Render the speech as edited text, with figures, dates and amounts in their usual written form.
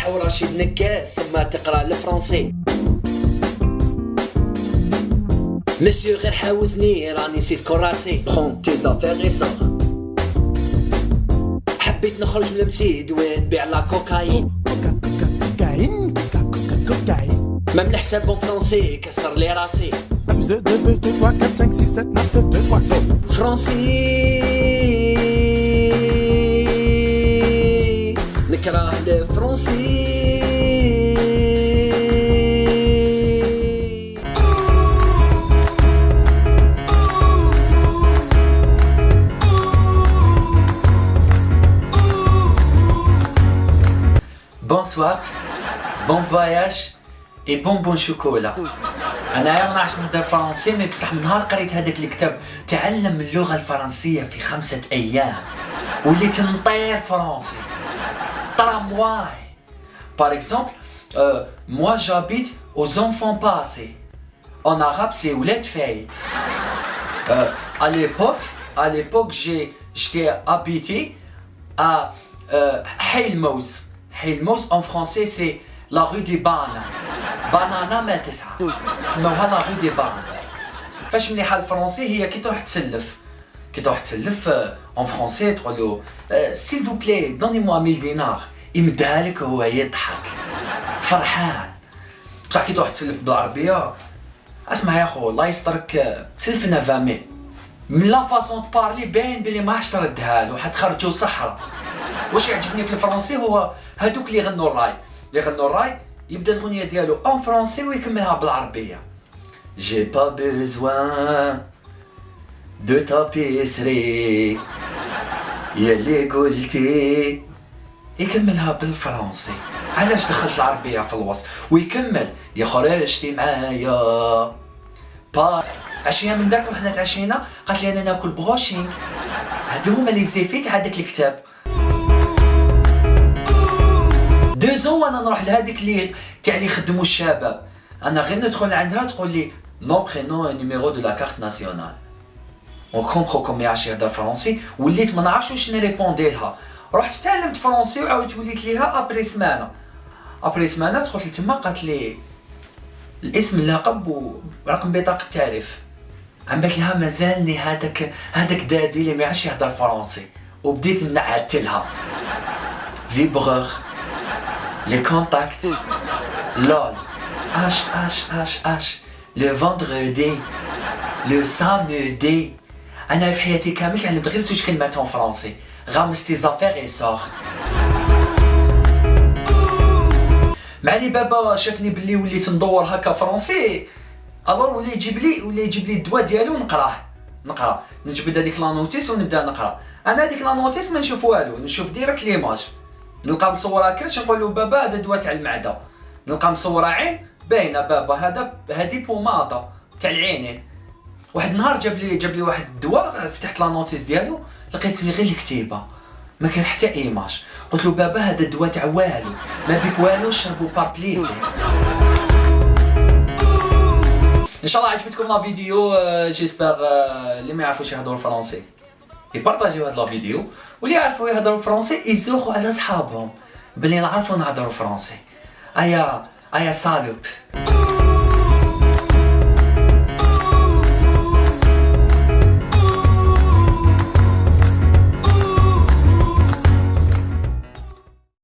صح ورشيد نكاس ما تقرا الفرنسي. مسيو غير حاوزني راني نسيت كراسي. برون تي زافير اي سور. حبيت نخرج من المسيد ونبيع لا كوكايين. مام الحساب بون فرونسي كسر لي راسي. فرونسي نكره الفرنسي. Bonsoir, bon voyage et bon chocolat. أنا ما نعرفش نهضر فرنسي مي بصح من نهار قريت هذاك الكتاب تعلم اللغة الفرنسية في 5 أيام وليت نطير فرنسي. Tramway. Par exemple, moi j'habite aux enfants passés. En arabe c'est ولاد فايت. À l'époque j'étais habité à حي الموز. حي الموز en français c'est la rue des bananes. بانانا ما تسعة سموها لا rue des bananes. فاش مليحة الفرنسي هي كي تروح تسلف en français تقول له s'il vous plaît donnez-moi 1000 دينار يمدها لك وهو يضحك فرحان. بصح كي تروح تسلف بالعربية اسمع يا خو الله يسترك سلفنا فامي من لا فاصون تبارلي باين بلي ما عادش تردها له حتخرجو صحرا. واش يعجبني في الفرنسي هو هادوك اللي يغنوا الراي يبدا الغنية ديالو اون فرنسي ويكملها بالعربية. جي با بيزوان دو تابيسري يلي قلتي يكملها بالفرنسي. علاش دخلت العربية في الوسط ويكمل يا خرجتي معايا با عشية من داك وحنا تعشينا قالت لي انا ناكل بروشينغ. هادو هما لي زيفي تاع هذاك الكتاب. 2 ans وانا نروح لهذيك اللي تاع اللي يخدموا الشباب. انا غير ندخل عندها تقول لي نو برينون نيميرو دو لا كارت ناسيونال. اون كومبرو كوم يعرفش يهضر فرنسي وليت ما نعرفش واش نريبوندي لها. رحت تعلمت فرنسي وعاودت وليت ليها ابري سمانه دخلت لتما قالت لي الاسم اللقب ورقم بطاقه التعريف. عملت لها مازالني هذاك دادي اللي ما يعرفش يهضر فرنسي وبديت نعدت لها فيبرور لي كونتاكت لول اش لو فوندردي لو سامودي. انا في حياتي كامل تعلمت غير 2 كلمات فرنسي غامس تي زافير اي سور. معلي بابا شافني بلي وليت ندور هكا فرنسي الور ولا يجيب لي الدواء ديالو نقرا نجبد هذيك لا نوتيس ونبدا نقرا. انا هذيك لا نوتيس ما نشوف والو نشوف ديريكت ليماج. نلقى مصوره كرش نقول له بابا هذا دواء تاع المعده. نلقى مصوره عين باينه بابا هذه بوماطه تاع العينين. واحد النهار جاب لي واحد الدواء فتحت لا نوتيس ديالو لقيت لي غير الكتيبه ما كان حتى ايماج. قلت له بابا هذا الدواء تاع والو ما بيك والو شربوا بار بليزير. ان شاء الله عجبتكم لا فيديو. جيسبر اللي ما يعرفوش يهضروا فرنسي يبارطاجيو هاد لا فيديو واللي يعرفوا يهضروا فرنسي يزوخوا على صحابهم بلي نعرفوا نهضروا فرنسي. ايا سالوب.